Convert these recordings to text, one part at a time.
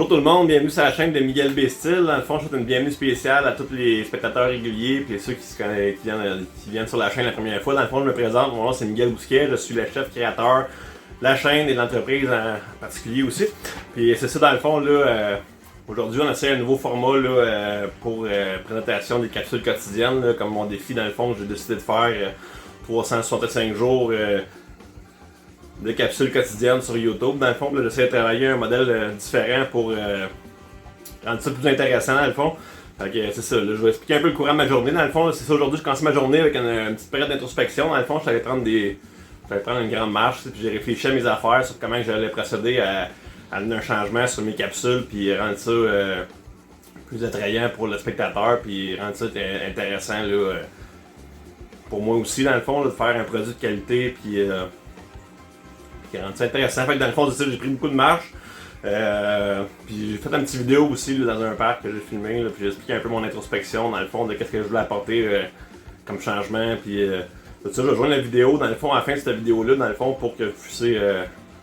Bonjour tout le monde, bienvenue sur la chaîne de Miguel B. Style. Dans le fond, je souhaite une bienvenue spéciale à tous les spectateurs réguliers et ceux qui viennent sur la chaîne la première fois. Dans le fond, je me présente, mon nom c'est Miguel Bousquet, je suis le chef créateur de la chaîne et de l'entreprise en particulier aussi. Puis c'est ça dans le fond, là, aujourd'hui on essaie un nouveau format là, pour présentation des capsules quotidiennes, là, comme mon défi dans le fond, j'ai décidé de faire 365 jours de capsules quotidiennes sur YouTube. Dans le fond, j'essaie de travailler un modèle différent pour rendre ça plus intéressant dans le fond. Fait que c'est ça, là, je vais expliquer un peu le courant de ma journée. Dans le fond, c'est ça, aujourd'hui je commence ma journée avec une petite période d'introspection. Dans le fond, j'allais prendre une grande marche, puis j'ai réfléchi à mes affaires sur comment j'allais procéder à donner un changement sur mes capsules, puis rendre ça plus attrayant pour le spectateur, puis rendre ça intéressant là, pour moi aussi, dans le fond, là, de faire un produit de qualité, puis qui rend ça intéressant. Fait que dans le fond, j'ai pris beaucoup de marches. Puis j'ai fait une petite vidéo aussi là, dans un parc que j'ai filmé. Là, puis j'ai expliqué un peu mon introspection dans le fond de qu'est-ce que je voulais apporter comme changement. Puis tout ça, je vais joindre la vidéo dans le fond à la fin de cette vidéo-là, dans le fond, pour que vous puissiez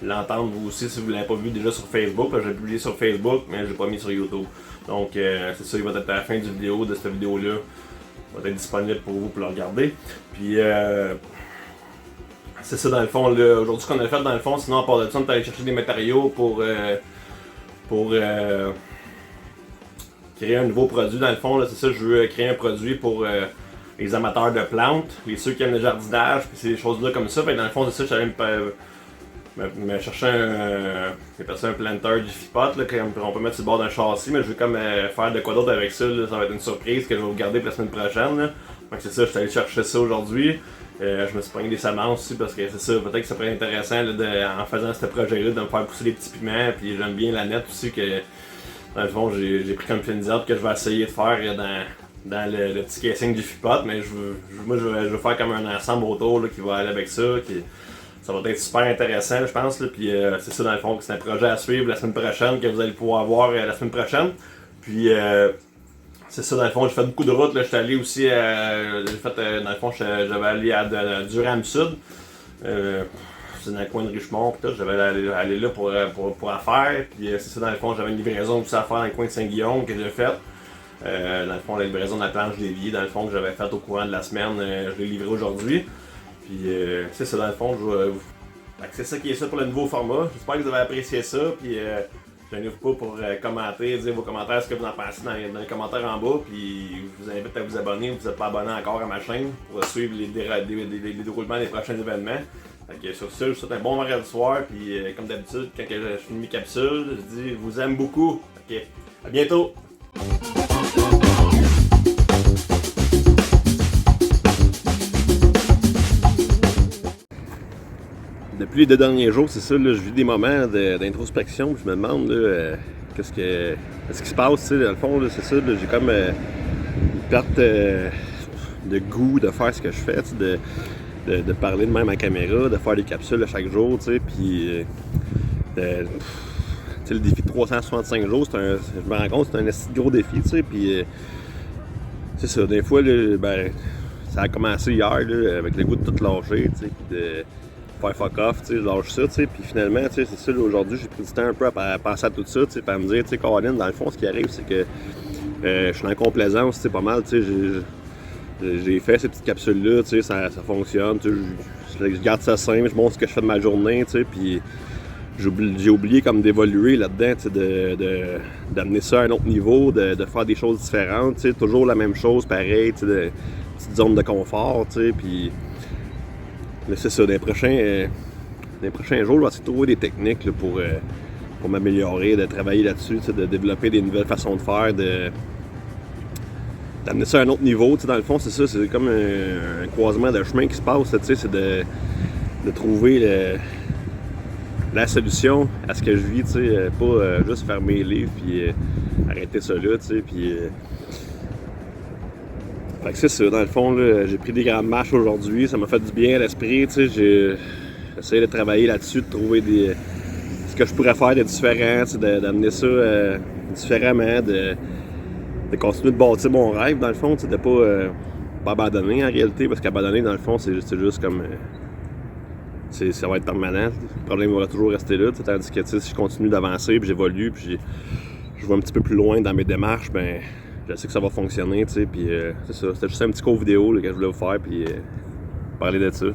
l'entendre vous aussi si vous ne l'avez pas vu déjà sur Facebook. J'ai publié sur Facebook, mais je l'ai pas mis sur YouTube. Donc c'est ça, il va être à la fin du vidéo, de cette vidéo-là. Il va être disponible pour vous pour le regarder. Puis c'est ça dans le fond, aujourd'hui ce qu'on a fait dans le fond, sinon à part de ça, on est allé chercher des matériaux pour créer un nouveau produit dans le fond, c'est ça, je veux créer un produit pour les amateurs de plantes, ceux qui aiment le jardinage, puis ces choses là comme ça, fait dans le fond c'est ça, j'allais me chercher un planter du Fipot qu'on peut mettre sur le bord d'un châssis, mais je veux comme faire de quoi d'autre avec ça, là, ça va être une surprise que je vais vous garder pour la semaine prochaine. Là. Donc c'est ça, je suis allé chercher ça aujourd'hui. Je me suis pris des semences aussi parce que c'est ça, peut-être que ça pourrait être intéressant là, en faisant ce projet-là de me faire pousser des petits piments. Puis j'aime bien la nette aussi que dans le fond j'ai pris comme finisseur que je vais essayer de faire dans le petit casing du Fipot. Mais je veux faire comme un ensemble autour là, qui va aller avec ça. Ça va être super intéressant je pense. Là, puis c'est ça dans le fond, c'est un projet à suivre la semaine prochaine que vous allez pouvoir voir la semaine prochaine. Puis c'est ça, dans le fond, j'ai fait beaucoup de routes. J'étais allé aussi, dans le fond, j'avais allé à Durham Sud. C'est dans le coin de Richemont. J'avais aller là pour affaires. Puis c'est ça, dans le fond, j'avais une livraison aussi à faire dans le coin de Saint-Guillaume que j'ai faite. Dans le fond, la livraison de la planche d'évier, dans le fond, que j'avais faite au courant de la semaine, je l'ai livré aujourd'hui. Puis c'est ça, dans le fond, c'est ça qui est ça pour le nouveau format. J'espère que vous avez apprécié ça. Puis je n'ouvre pas pour commenter, dire vos commentaires, ce que vous en pensez dans les commentaires en bas. Puis je vous invite à vous abonner si vous n'êtes pas abonné encore à ma chaîne pour suivre les déroulements des prochains événements. Fait que sur ça, je vous souhaite un bon vendredi soir. Puis comme d'habitude, quand je finis mes capsules, je dis je vous aime beaucoup. Ok, à bientôt! Depuis les 2 derniers jours, c'est ça, là, je vis des moments d'introspection, je me demande là, qu'est-ce qui se passe, dans le fond, là, c'est ça, là, j'ai comme une perte de goût de faire ce que je fais, de parler de même à la caméra, de faire des capsules à chaque jour, puis le défi de 365 jours, je me rends compte, c'est un assez gros défi, puis c'est ça, des fois, là, ça a commencé hier, là, avec le goût de tout lâcher, puis de faire fuck off, je lâche ça, puis finalement, c'est ça, aujourd'hui, j'ai pris du temps un peu à penser à tout ça, puis à me dire, Colin, dans le fond, ce qui arrive, c'est que je suis en complaisance, pas mal, j'ai fait ces petites capsules-là, ça fonctionne, je garde ça simple, je montre ce que je fais de ma journée, puis j'ai oublié comme d'évoluer là-dedans, d'amener ça à un autre niveau, de faire des choses différentes, toujours la même chose, pareil, de petite zone de confort, puis mais c'est ça, dans les prochains jours, je vais essayer de trouver des techniques là, pour m'améliorer, de travailler là-dessus, de développer des nouvelles façons de faire, d'amener ça à un autre niveau. Dans le fond, c'est ça, c'est comme un croisement de chemin qui se passe, c'est de trouver la solution à ce que je vis, pas juste fermer les livres puis arrêter ça là, puis fait que c'est ça, dans le fond, là, j'ai pris des grandes marches aujourd'hui, ça m'a fait du bien à l'esprit, j'ai essayé de travailler là-dessus, de trouver ce que je pourrais faire de différent, d'amener ça différemment, de continuer de bâtir mon rêve, dans le fond, de pas abandonner en réalité, parce qu'abandonner, dans le fond, c'est juste comme ça va être permanent. Le problème va toujours rester là, tandis que si je continue d'avancer, puis j'évolue, puis je vais un petit peu plus loin dans mes démarches, ben je sais que ça va fonctionner, tu sais, puis c'est ça. C'était juste un petit cours vidéo là, que je voulais vous faire, puis parler de ça.